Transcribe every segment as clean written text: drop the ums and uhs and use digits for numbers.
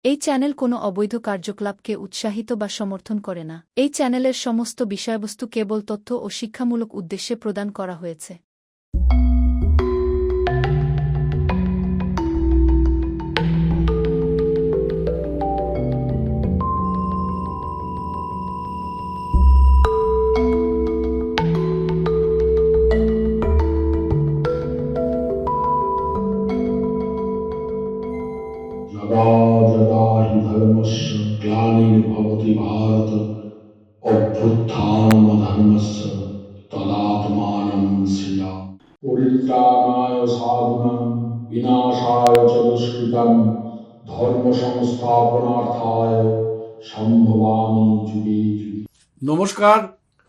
এই চ্যানেল কোনো অবৈধ কার্যকলাপকে উৎসাহিত বা সমর্থন করে না। এই চ্যানেলের সমস্ত বিষয়বস্তু কেবল তথ্য ও শিক্ষামূলক উদ্দেশ্যে প্রদান করা হয়েছে। यदा यदा हि धर्मस्य ग्लानिर्भवति भारत अभ्युत्थानमधर्मस्य तदात्मानं सृजामि। परित्राणाय साधूनां विनाशाय च दुष्कृतां धर्म संस्थापनार्थाय সম্ভবামি যুগে যুগে। নমস্কার,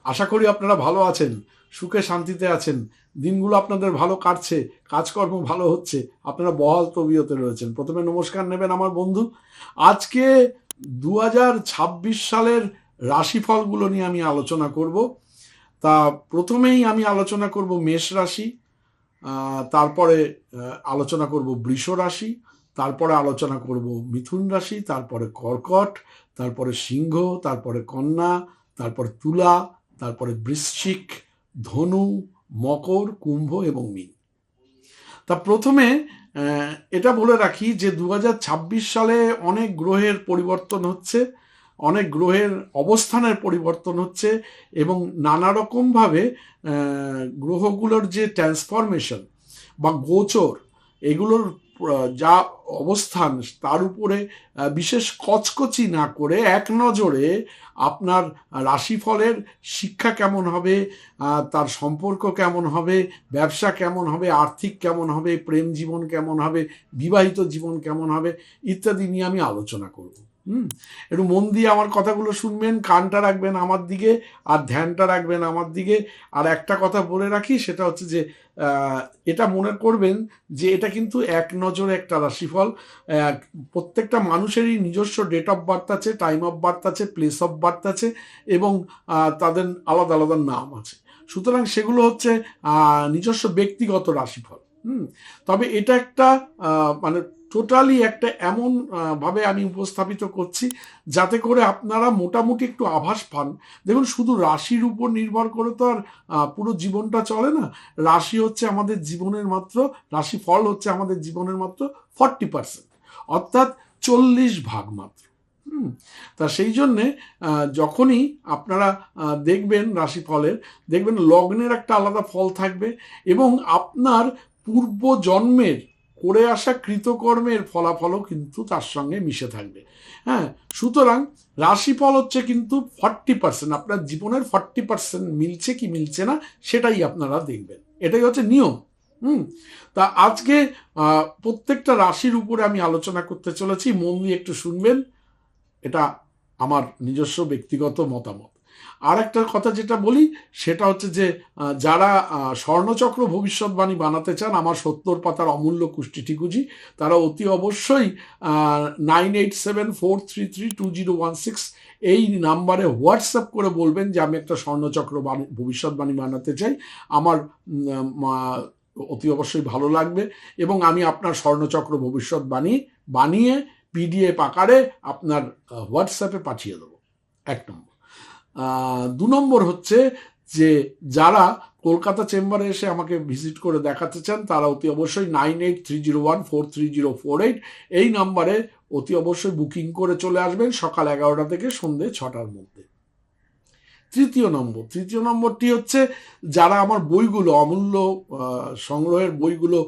আশা করি আপনারা ভালো আছেন, সুখে শান্তিতে আছেন, দিনগুলো আপনাদের ভালো কাটছে, কাজকর্ম ভালো হচ্ছে, আপনারা বহাল তবিয়তে রয়েছেন। প্রথমে নমস্কার নেবেন আমার বন্ধু। আজকে 2026 সালের রাশিফলগুলো নিয়ে আমি আলোচনা করব। তা প্রথমেই আমি আলোচনা করব মেষ রাশি, তারপরে আলোচনা করব বৃষ রাশি, তারপরে আলোচনা করব মিথুন রাশি, তারপরে কর্কট, তারপরে সিংহ, তারপরে কন্যা, তারপরে তুলা, তারপরে বৃশ্চিক, ধনু, মকর, কুম্ভ এবং মীন। তা প্রথমে এটা বলে রাখি যে 2026 সালে অনেক গ্রহের পরিবর্তন হচ্ছে, অনেক গ্রহের অবস্থানের পরিবর্তন হচ্ছে এবং নানা রকমভাবে গ্রহগুলোর যে ট্রান্সফরমেশন বা গোচর, এগুলোর যা অবস্থান তার উপরে বিশেষ কচকচি না করে এক নজরে আপনার রাশিফলের শিক্ষা কেমন হবে, তার সম্পর্ক কেমন হবে, ব্যবসা কেমন হবে, আর্থিক কেমন হবে, প্রেম জীবন কেমন হবে, বিবাহিত জীবন কেমন হবে ইত্যাদি নিয়ে আমি আলোচনা করব। একটু মন দিয়ে আমার কথাগুলো শুনবেন, কানটা রাখবেন আমার দিকে আর ধ্যানটা রাখবেন আমার দিকে। আর একটা কথা বলে রাখি, সেটা হচ্ছে যে এটা মনে করবেন যে এটা কিন্তু এক নজরে একটা রাশিফল। প্রত্যেকটা মানুষেরই নিজস্ব ডেট অফ বার্থ আছে, টাইম অফ বার্থ আছে, প্লেস অফ বার্থ আছে এবং তাদের আলাদা আলাদা নাম আছে। সুতরাং সেগুলো হচ্ছে নিজস্ব ব্যক্তিগত রাশিফল। তবে এটা একটা মানে টোটালি একটা এমন ভাবে আমি উপস্থাপিত করছি যাতে করে আপনারা মোটামুটি একটু আভাস পান। দেখুন, শুধু রাশির উপর নির্ভর করে তো আর পুরো জীবনটা চলে না। রাশি হচ্ছে আমাদের জীবনের মাত্র, রাশিফল হচ্ছে আমাদের জীবনের মাত্র 40%, অর্থাৎ 40 ভাগ মাত্র। তা সেই জন্যে যখনই আপনারা দেখবেন রাশিফলের, দেখবেন লগ্নের একটা আলাদা ফল থাকবে এবং আপনার পূর্ব জন্মের করে আসা কৃতকর্মের ফলাফলও কিন্তু তার সঙ্গে মিশে থাকবে। সুতরাং রাশিফল হচ্ছে কিন্তু 40%, আপনার জীবনের 40% মিলছে কি মিলছে না সেটাই আপনারা দেখবেন, এটাই হচ্ছে নিয়ম। তা আজকে প্রত্যেকটা রাশির উপরে আমি আলোচনা করতে চলেছি, মন দিয়ে একটু শুনবেন, এটা আমার নিজস্ব ব্যক্তিগত মতামত। আর একটা কথা যেটা বলি সেটা হচ্ছে যে যারা স্বর্ণচক্র ভবিষ্যৎবাণী বানাতে চান, আমার 70 পাতার অমূল্য কুষ্টি ঠিকুজি, তারা অতি অবশ্যই 9874332016 এই নাম্বারে হোয়াটসঅ্যাপ করে বলবেন যে আমি একটা স্বর্ণচক্র ভবিষ্যৎবাণী বানাতে চাই। আমার অতি অবশ্যই ভালো লাগবে এবং আমি আপনার স্বর্ণচক্র ভবিষ্যৎবাণী বানিয়ে পিডিএফ আকারে আপনার হোয়াটসঅ্যাপে পাঠিয়ে দেবো। 1 নম্বর। 2 নম্বর হচ্ছে যে যারা কলকাতা চেম্বারে এসে আমাকে ভিজিট করে দেখাতে চান তারা অতি অবশ্যই 9830143048 এই নাম্বারে অতি অবশ্যই বুকিং করে চলে আসবেন সকাল 11টা থেকে সন্ধ্যে 6টার মধ্যে। তৃতীয় নম্বরটি হচ্ছে যারা আমার বইগুলো, অমূল্য সংগ্রহের বইগুলো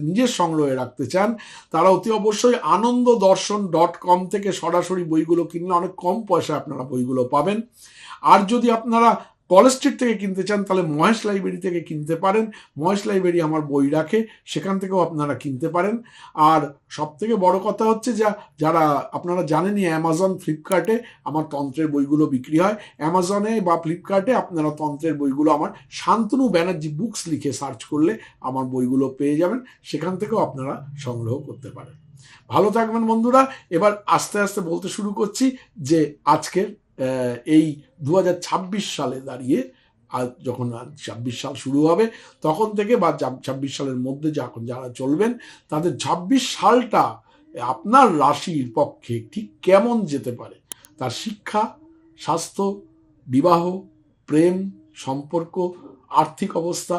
নিজের সংগ্রহে রাখতে চান, তারা অতি অবশ্যই ananddarshan.com থেকে সরাসরি বইগুলো কিনলে অনেক কম পয়সায় আপনারা বইগুলো পাবেন। আর যদি আপনারা কলেজ স্ট্রিট থেকে কিনতে চান তাহলে মহেশ লাইব্রেরি থেকে কিনতে পারেন। মহেশ লাইব্রেরি আমার বই রাখে, সেখান থেকেও আপনারা কিনতে পারেন। আর সব থেকে বড় কথা হচ্ছে যারা আপনারা জানেনই অ্যামাজন, ফ্লিপকার্টে আমার তন্ত্রের বইগুলো বিক্রি হয়। অ্যামাজনে বা ফ্লিপকার্টে আপনারা তন্ত্রের বইগুলো আমার শান্তনু ব্যানার্জি বুকস লিখে সার্চ করলে আমার বইগুলো পেয়ে যাবেন, সেখান থেকেও আপনারা সংগ্রহ করতে পারেন। ভালো থাকবেন বন্ধুরা। এবার আস্তে আস্তে বলতে শুরু করছি যে আজকের এই 2026 সালে দাঁড়িয়ে, যখন 26 সাল শুরু হবে তখন থেকে বা 26 সালের মধ্যে যখন যারা চলবেন তাদের 26 সালটা আপনার রাশির পক্ষে ঠিক কেমন যেতে পারে, তার শিক্ষা, স্বাস্থ্য, বিবাহ, প্রেম, সম্পর্ক, আর্থিক অবস্থা,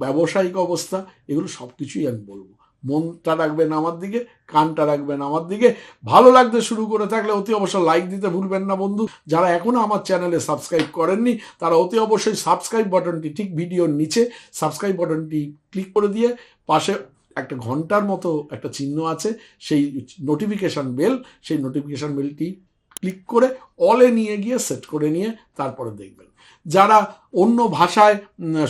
ব্যবসায়িক অবস্থা, এগুলো সব কিছুই আমি বলবো। মনটা রাখবেন আমার দিকে, কানটা রাখবেন আমার দিকে। ভালো লাগতে শুরু করে থাকলে অতি অবশ্যই লাইক দিতে ভুলবেন না বন্ধু। যারা এখনো আমার চ্যানেলে সাবস্ক্রাইব করেননি তারা অতি অবশ্যই সাবস্ক্রাইব বাটনটি ঠিক ভিডিওর নিচে সাবস্ক্রাইব বাটনটি ক্লিক করে দিয়ে পাশে একটা ঘন্টার মতো একটা চিহ্ন আছে, সেই নোটিফিকেশন বেল, সেই নোটিফিকেশন বেলটি ক্লিক করে অলে নিয়ে গিয়ে সেট করে নিয়ে তারপরে দেখবেন। যারা অন্য ভাষায়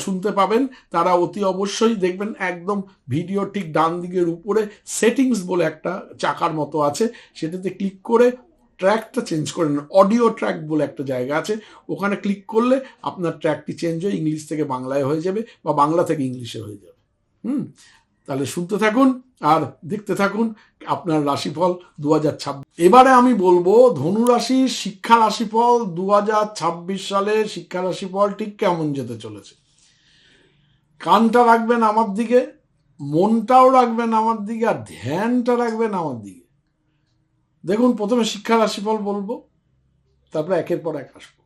শুনতে পাবেন তারা অতি অবশ্যই দেখবেন একদম ভিডিও ঠিক ডান দিকের উপরে সেটিংস বলে একটা চাকার মতো আছে, সেটাতে ক্লিক করে ট্র্যাকটা চেঞ্জ করে নেন। অডিও ট্র্যাক বলে একটা জায়গা আছে, ওখানে ক্লিক করলে আপনার ট্র্যাকটি চেঞ্জ হয়ে ইংলিশ থেকে বাংলায় হয়ে যাবে বা বাংলা থেকে ইংলিশে হয়ে যাবে। তাহলে শুনতে থাকুন আর দেখতে থাকুন আপনার রাশিফল 2026। এবারে আমি বলবো ধনুরাশির শিক্ষা রাশিফল 2026 সালে শিক্ষা রাশিফল ঠিক কেমন যেতে চলেছে। কানটা রাখবেন আমার দিকে, মনটাও রাখবেন আমার দিকে, আর ধ্যানটা রাখবেন আমার দিকে। দেখুন, প্রথমে শিক্ষা রাশিফল বলবো, তারপরে একের পর এক আসবো।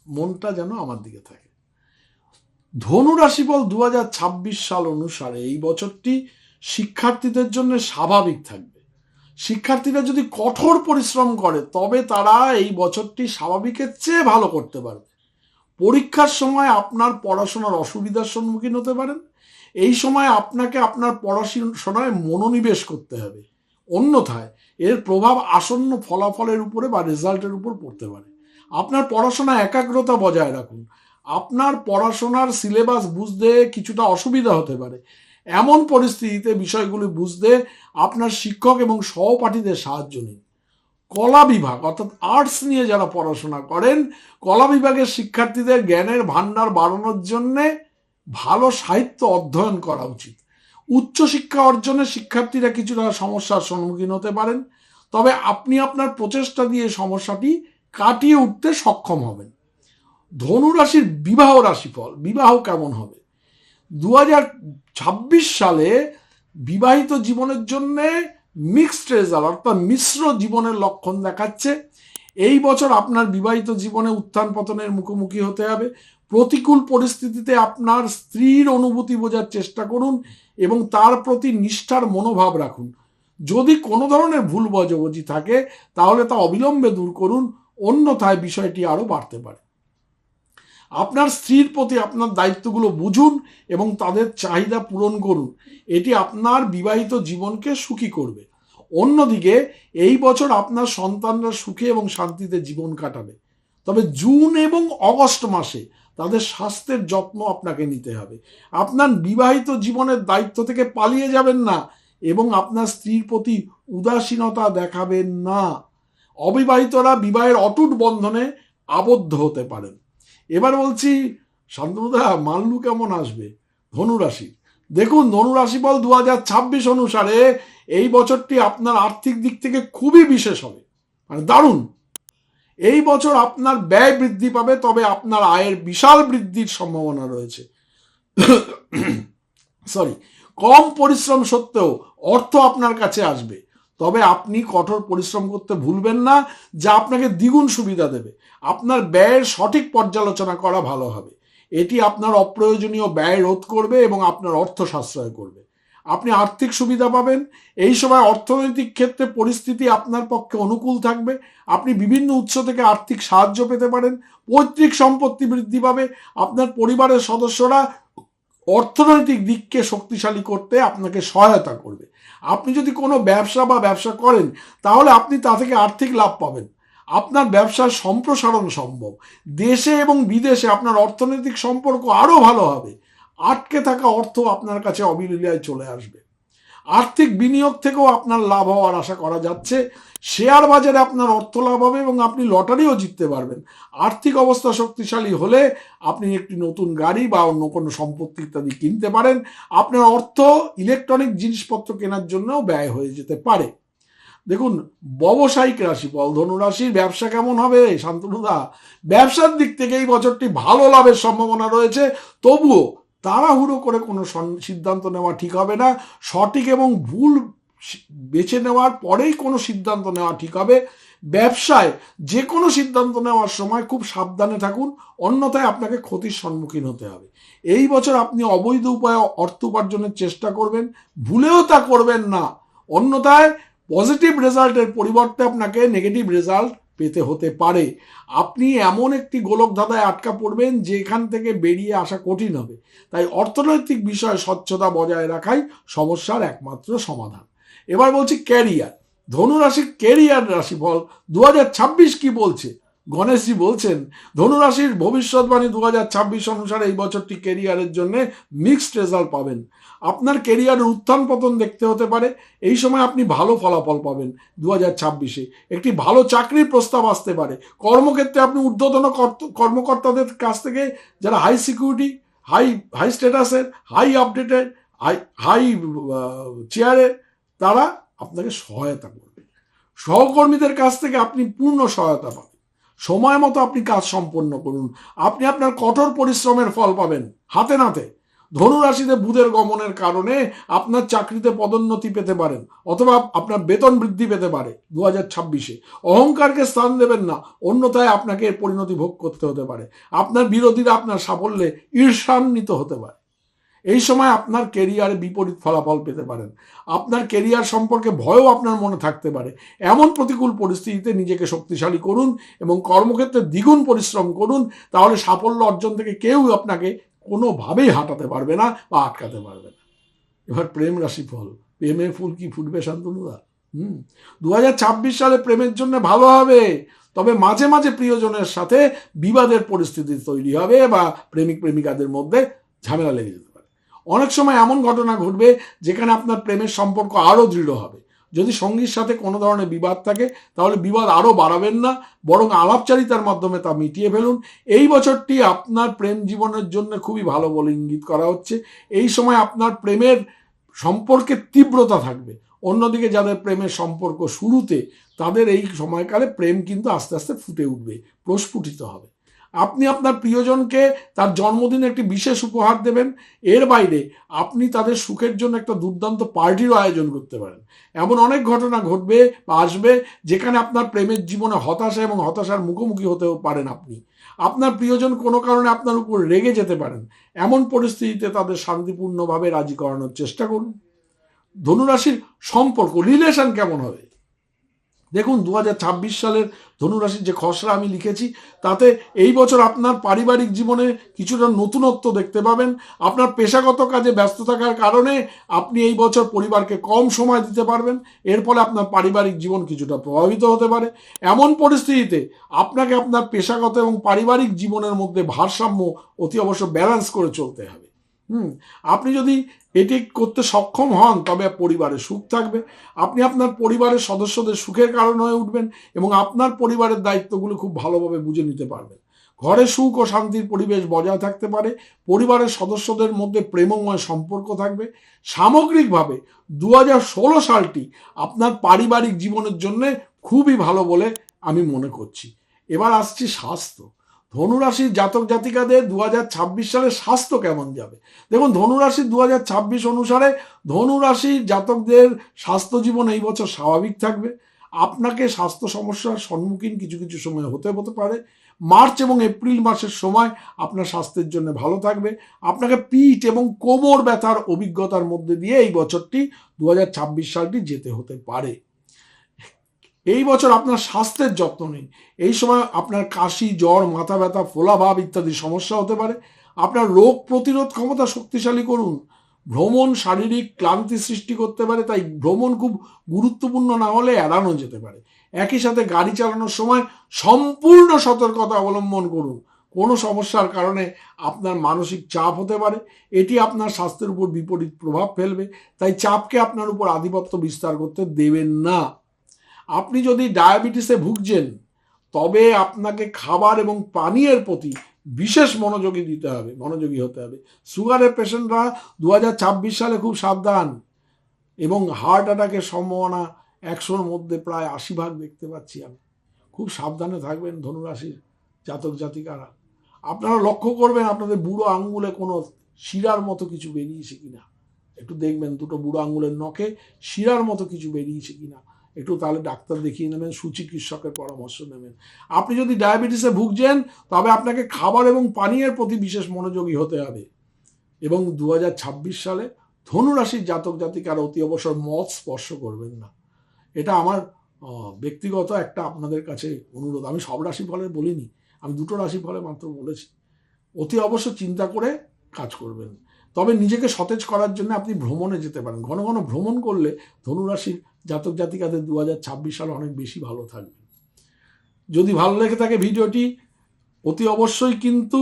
মনটা যেন আমার দিকে থাকে। ধনু রাশিফল 2026 সাল অনুসারে এই বছরটি শিক্ষার্থীদের জন্য স্বাভাবিক থাকবে। শিক্ষার্থীরা যদি কঠোর পরিশ্রম করে তবে তারা এই বছরটি স্বাভাবিকের চেয়ে ভালো করতে পারবে। পরীক্ষার সময় আপনার পড়াশোনার অসুবিধার সম্মুখীন হতে পারেন। এই সময় আপনাকে আপনার পড়াশোনায় মনোনিবেশ করতে হবে, অন্যথায় এর প্রভাব আসন্ন ফলাফলের উপরে বা রেজাল্টের উপর পড়তে পারে। আপনার পড়াশোনা একাগ্রতা বজায় রাখুন। আপনার পড়াশোনার সিলেবাস বুঝতে কিছুটা অসুবিধা হতে পারে। এমন পরিস্থিতিতে বিষয়গুলি বুঝতে আপনার শিক্ষক এবং সহপাঠীদের সাহায্য নিন। কলা বিভাগ অর্থাৎ আর্টস নিয়ে যারা পড়াশোনা করেন, কলা বিভাগের শিক্ষার্থীদের জ্ঞানের ভান্ডার বাড়ানোর জন্যে ভালো সাহিত্য অধ্যয়ন করা উচিত। উচ্চশিক্ষা অর্জনে শিক্ষার্থীরা কিছুটা সমস্যার সম্মুখীন হতে পারেন, তবে আপনি আপনার প্রচেষ্টা দিয়ে সমস্যাটি কাটিয়ে উঠতে সক্ষম হবেন। ধনুরাশির বিবাহ রাশিফল, বিবাহ কেমন হবে 2026 সালে? বিবাহিত জীবনের জন্য মিক্সড রেজাল্ট অর্থাৎ মিশ্র জীবনের লক্ষণ দেখাচ্ছে। এই বছর আপনার বিবাহিত জীবনে উত্থান পতনের মুখোমুখি হতে হবে। প্রতিকূল পরিস্থিতিতে আপনার স্ত্রীর অনুভূতি বোঝার চেষ্টা করুন এবং তার প্রতি নিষ্ঠার মনোভাব রাখুন। যদি কোনো ধরনের ভুল বোঝাবুঝি থাকে তাহলে তা অবিলম্বে দূর করুন, অন্যথায় বিষয়টি আরও বাড়তে পারে। আপনার স্ত্রীর প্রতি আপনার দায়িত্বগুলো বুঝুন এবং তাদের চাহিদা পূরণ করুন, এটি আপনার বিবাহিত জীবনকে সুখী করবে। অন্যদিকে এই বছর আপনার সন্তানরা সুখে এবং শান্তিতে জীবন কাটাবে, তবে জুন এবং অগস্ট মাসে তাদের স্বাস্থ্যের যত্ন আপনাকে নিতে হবে। আপনার বিবাহিত জীবনের দায়িত্ব থেকে পালিয়ে যাবেন না এবং আপনার স্ত্রীর প্রতি উদাসীনতা দেখাবেন না। অবিবাহিতরা বিবাহের অটুট বন্ধনে আবদ্ধ হতে পারেন। এবার বলছি শান্তনুদা, মাল্লু কেমন আসবে ধনুরাশি? দেখুন, ধনুরাশি বল 2026 অনুসারে এই বছরটি আপনার আর্থিক দিক থেকে খুবই বিশেষ হবে, মানে দারুণ। এই বছর আপনার ব্যয় বৃদ্ধি পাবে, তবে আপনার আয়ের বিশাল বৃদ্ধির সম্ভাবনা রয়েছে। কম পরিশ্রম সত্ত্বেও অর্থ আপনার কাছে আসবে, তবে আপনি কঠোর পরিশ্রম করতে ভুলবেন না, যা আপনাকে দ্বিগুণ সুবিধা দেবে। আপনার ব্যয়ের সঠিক পর্যালোচনা করা ভালো হবে। এটি আপনার অপ্রয়োজনীয় ব্যয় রোধ করবে এবং আপনার অর্থ সাশ্রয় করবে। আপনি আর্থিক সুবিধা পাবেন। এই সময় অর্থনৈতিক ক্ষেত্রে পরিস্থিতি আপনার পক্ষে অনুকূল থাকবে। আপনি বিভিন্ন উৎস থেকে আর্থিক সাহায্য পেতে পারেন। পৈতৃক সম্পত্তি বৃদ্ধি পাবে। আপনার পরিবারের সদস্যরা অর্থনৈতিক দিককে শক্তিশালী করতে আপনাকে সহায়তা করবে। আপনি যদি কোনো ব্যবসা করেন তাহলে আপনি তা থেকে আর্থিক লাভ পাবেন। আপনার ব্যবসার সম্প্রসারণ সম্ভব। দেশে এবং বিদেশে আপনার অর্থনৈতিক সম্পর্ক আরও ভালো হবে। আটকে থাকা অর্থ আপনার কাছে অবিলীলায় চলে আসবে। আর্থিক বিনিয়োগ থেকেও আপনার লাভ হওয়ার আশা করা যাচ্ছে। শেয়ার বাজারে আপনার অর্থ লাভ হবে এবং আপনি লটারিও জিততে পারবেন। আর্থিক অবস্থা শক্তিশালী হলে আপনি একটি নতুন গাড়ি বা অন্য কোনো সম্পত্তি ইত্যাদি কিনতে পারেন। আপনার অর্থ ইলেকট্রনিক জিনিসপত্র কেনার জন্যও ব্যয় হয়ে যেতে পারে। দেখুন, ব্যবসায়িক রাশিফল ধনুরাশির ব্যবসা কেমন হবে শান্তনুদা? ব্যবসার দিক থেকে এই বছরটি ভালো লাভের সম্ভাবনা রয়েছে, তবুও তাড়াহুড়ো করে কোনো সিদ্ধান্ত নেওয়া ঠিক হবে না। সঠিক এবং ভুল বেছে নেওয়ার পরেই কোনো সিদ্ধান্ত নেওয়া ঠিক হবে। ব্যবসায় যে কোনো সিদ্ধান্ত নেওয়ার সময় খুব সাবধানে থাকুন, অন্যথায় আপনাকে ক্ষতির সম্মুখীন হতে হবে। এই বছর আপনি অবৈধ উপায়ে অর্থ উপার্জনের চেষ্টা করবেন, ভুলেও তা করবেন না, অন্যথায় পজিটিভ রেজাল্টের পরিবর্তে আপনাকে নেগেটিভ রেজাল্ট পেতে হতে পারে। আপনি এমন একটি গোলক ধাঁধায় আটকা পড়বেন যেখান থেকে বেরিয়ে আসা কঠিন হবে। তাই অর্থনৈতিক বিষয়ে স্বচ্ছতা বজায় রাখাই সমস্যার একমাত্র সমাধান। এবার বলছি ক্যারিয়ার। ধনুরাশির ক্যারিয়ার রাশিফল 2026 কি বলছে? গণেশজি বলছেন ধনুরাশির ভবিষ্যৎবাণী 2026 অনুসারে এই বছরটি ক্যারিয়ারের জন্য মিক্সড রেজাল্ট পাবেন। আপনার ক্যারিয়ারের উত্থান পতন দেখতে হতে পারে। এই সময় আপনি ভালো ফলাফল পাবেন। 2026-এ একটি ভালো চাকরির প্রস্তাব আসতে পারে। কর্মক্ষেত্রে আপনি ঊর্ধ্বতন কর্মকর্তাদের কাছ থেকে, যারা হাই সিকিউরিটি, হাই স্ট্যাটাসের, হাই আপডেটেড, হাই চেয়ারে, তারা আপনাকে সহায়তা করবে। সহকর্মীদের কাছ থেকে আপনি পূর্ণ সহায়তা পাবেন। সময় মতো আপনি কাজ সম্পন্ন করুন। আপনি আপনার কঠোর পরিশ্রমের ফল পাবেন হাতে নাতে। ধনুরাশিতে বুধের গমনের কারণে আপনার চাকরিতে পদোন্নতি পেতে পারেন, অথবা আপনার বেতন বৃদ্ধি পেতে পারে 2026-এ। অহংকারকে স্থান দেবেন না, অন্যথায় আপনাকে এর পরিণতি ভোগ করতে হতে পারে। আপনার বিরোধীরা আপনার সাফল্যে ঈর্ষান্বিত হতে পারে। এই সময় আপনার কেরিয়ারে বিপরীত ফলাফল পেতে পারেন। আপনার কেরিয়ার সম্পর্কে ভয়ও আপনার মনে থাকতে পারে। এমন প্রতিকূল পরিস্থিতিতে নিজেকে শক্তিশালী করুন এবং কর্মক্ষেত্রে দ্বিগুণ পরিশ্রম করুন, তাহলে সাফল্য অর্জন থেকে কেউ আপনাকে কোনোভাবেই হাঁটাতে পারবে না বা আটকাতে পারবে না। এবার প্রেম রাশি ফল। প্রেমে ফুল কি ফুটবে শান্তনুদা? 2026 সালে প্রেমের জন্য ভালো হবে, তবে মাঝে মাঝে প্রিয়জনের সাথে বিবাদের পরিস্থিতি তৈরি হবে বা প্রেমিক প্রেমিকাদের মধ্যে ঝামেলা লেগে যেতে পারে। অনেক সময় এমন ঘটনা ঘটবে যেখানে আপনার প্রেমের সম্পর্ক আরও দৃঢ় হবে। যদি সঙ্গীর সাথে কোনো ধরনের বিবাদ থাকে তাহলে বিবাদ আরও বাড়াবেন না, বরং আলাপচারিতার মাধ্যমে তা মিটিয়ে ফেলুন। এই বছরটি আপনার প্রেম জীবনের জন্য খুবই ভালো বলে ইঙ্গিত করা হচ্ছে। এই সময় আপনার প্রেমের সম্পর্কের তীব্রতা থাকবে। অন্যদিকে যাদের প্রেমের সম্পর্ক শুরুতে, তাদের এই সময়কালে প্রেম কিন্তু আস্তে আস্তে ফুটে উঠবে, প্রস্ফুটিত হবে। আপনি আপনার প্রিয়জনকে তার জন্মদিনে একটি বিশেষ উপহার দেবেন। এর বাইরে আপনি তাদের সুখের জন্য একটা দুর্দান্ত পার্টিরও আয়োজন করতে পারেন। এমন অনেক ঘটনা ঘটবে বা আসবে যেখানে আপনার প্রেমের জীবনে হতাশা এবং হতাশার মুখোমুখি হতেও পারেন আপনি। আপনার প্রিয়জন কোনো কারণে আপনার উপর রেগে যেতে পারেন। এমন পরিস্থিতিতে তাদের শান্তিপূর্ণভাবে রাজি করানোর চেষ্টা করুন। ধনুরাশির সম্পর্ক, রিলেশন কেমন হবে? দেখুন, 2026 সালের ধনুরাশির যে খসড়া আমি লিখেছি, তাতে এই বছর আপনার পারিবারিক জীবনে কিছুটা নতুনত্ব দেখতে পাবেন। আপনার পেশাগত কাজে ব্যস্ত থাকার কারণে আপনি এই বছর পরিবারকে কম সময় দিতে পারবেন। এর ফলে আপনার পারিবারিক জীবন কিছুটা প্রভাবিত হতে পারে। এমন পরিস্থিতিতে আপনাকে আপনার পেশাগত এবং পারিবারিক জীবনের মধ্যে ভারসাম্য অতি অবশ্য ব্যালেন্স করে চলতে হবে। আপনি যদি এটি করতে সক্ষম হন তবে পরিবারের সুখ থাকবে। আপনি আপনার পরিবারের সদস্যদের সুখের কারণ হয়ে উঠবেন এবং আপনার পরিবারের দায়িত্বগুলো খুব ভালোভাবে বুঝে নিতে পারবেন। ঘরে সুখ ও শান্তির পরিবেশ বজায় থাকতে পারে। পরিবারের সদস্যদের মধ্যে প্রেমময় সম্পর্ক থাকবে। সামগ্রিকভাবে 2016 সালটি আপনার পারিবারিক জীবনের জন্য খুবই ভালো বলে আমি মনে করছি। এবার আসছি স্বাস্থ্য। ধনুরাশির জাতক জাতিকাদের 2026 সালে স্বাস্থ্য কেমন যাবে? দেখুন, ধনুরাশির 2026 অনুসারে ধনুরাশির জাতকদের স্বাস্থ্য জীবন এই বছর স্বাভাবিক থাকবে। আপনাকে স্বাস্থ্য সমস্যার সম্মুখীন কিছু কিছু সময় হতে পারে। মার্চ এবং এপ্রিল মাসের সময় আপনার স্বাস্থ্যের জন্য ভালো থাকবে। আপনাকে পিঠ এবং কোমর ব্যথার অভিজ্ঞতার মধ্যে দিয়ে এই বছরটি 2026 সালটি যেতে হতে পারে। এই বছর আপনার স্বাস্থ্যের যত্ন নিন। এই সময় আপনার কাশি, জ্বর, মাথা ব্যথা, ফোলাভাব ইত্যাদি সমস্যা হতে পারে। আপনার রোগ প্রতিরোধ ক্ষমতা শক্তিশালী করুন। ভ্রমণ শারীরিক ক্লান্তি সৃষ্টি করতে পারে, তাই ভ্রমণ খুব গুরুত্বপূর্ণ না হলে এড়ানো যেতে পারে। একই সাথে গাড়ি চালানোর সময় সম্পূর্ণ সতর্কতা অবলম্বন করুন। কোনো সমস্যার কারণে আপনার মানসিক চাপ হতে পারে, এটি আপনার স্বাস্থ্যের উপর বিপরীত প্রভাব ফেলবে। তাই চাপকে আপনার উপর আধিপত্য বিস্তার করতে দেবেন না। আপনি যদি ডায়াবেটিসে ভুগছেন তবে আপনাকে খাবার এবং পানীয়ের প্রতি বিশেষ মনোযোগী হতে হবে। সুগারের পেশেন্টরা 2026 সালে খুব সাবধান, এবং হার্ট অ্যাটাকের সম্ভাবনা 100-র মধ্যে প্রায় 80% দেখতে পাচ্ছি আমি। খুব সাবধানে থাকবেন ধনুরাশির জাতক জাতিকারা। আপনারা লক্ষ্য করবেন আপনাদের বুড়ো আঙ্গুলে কোনো শিরার মতো কিছু বেরিয়েছে কিনা। একটু দেখবেন দুটো বুড়ো আঙুলের নখে শিরার মতো কিছু বেরিয়েছে কিনা, একটু তাহলে ডাক্তার দেখিয়ে নেবেন, সুচিকিৎসকের পরামর্শ নেবেন। আপনি যদি ডায়াবেটিসে ভুগছেন তবে আপনাকে খাবার এবং পানীয়ের প্রতি বিশেষ মনোযোগী হতে হবে। এবং 2026 সালে ধনুরাশির জাতক জাতিকারা অতি অবসর মদ স্পর্শ করবেন না। এটা আমার ব্যক্তিগত একটা আপনাদের কাছে অনুরোধ। আমি সব রাশি ফলে বলিনি, আমি দুটো রাশি ফলে মাত্র বলেছি। অতি অবশ্য চিন্তা করে কাজ করবেন। তবে নিজেকে সতেজ করার জন্য আপনি ভ্রমণে যেতে পারেন। ঘন ঘন ভ্রমণ করলে ধনুরাশির জাতক জাতিকাদের 2026 সালে অনেক বেশি ভালো থাকবে। যদি ভালো লেগে থাকে ভিডিওটি অতি অবশ্যই কিন্তু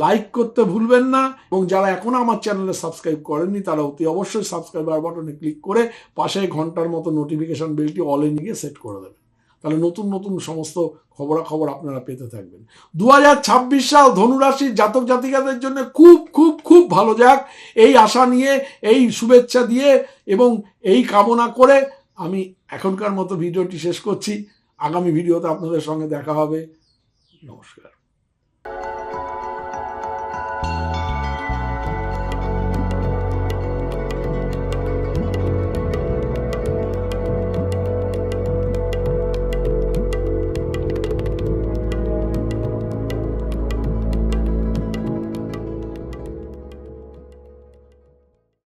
লাইক করতে ভুলবেন না, এবং যারা এখনো আমার চ্যানেলে সাবস্ক্রাইব করেননি তারা অতি অবশ্যই সাবস্ক্রাইবার বাটনে ক্লিক করে পাশে ঘন্টার মতো নোটিফিকেশন বেলটি অলে নিয়ে সেট করে দেবেন। তাহলে নতুন নতুন সমস্ত খবরাখবর আপনারা পেতে থাকবেন। 2026 সাল ধনুরাশির জাতক জাতিকাদের জন্য খুব খুব খুব ভালো যাক, এই আশা নিয়ে, এই শুভেচ্ছা দিয়ে এবং এই কামনা করে আমি এখনকার মতো ভিডিওটি শেষ করছি। আগামী ভিডিওতে আপনাদের সঙ্গে দেখা হবে। নমস্কার।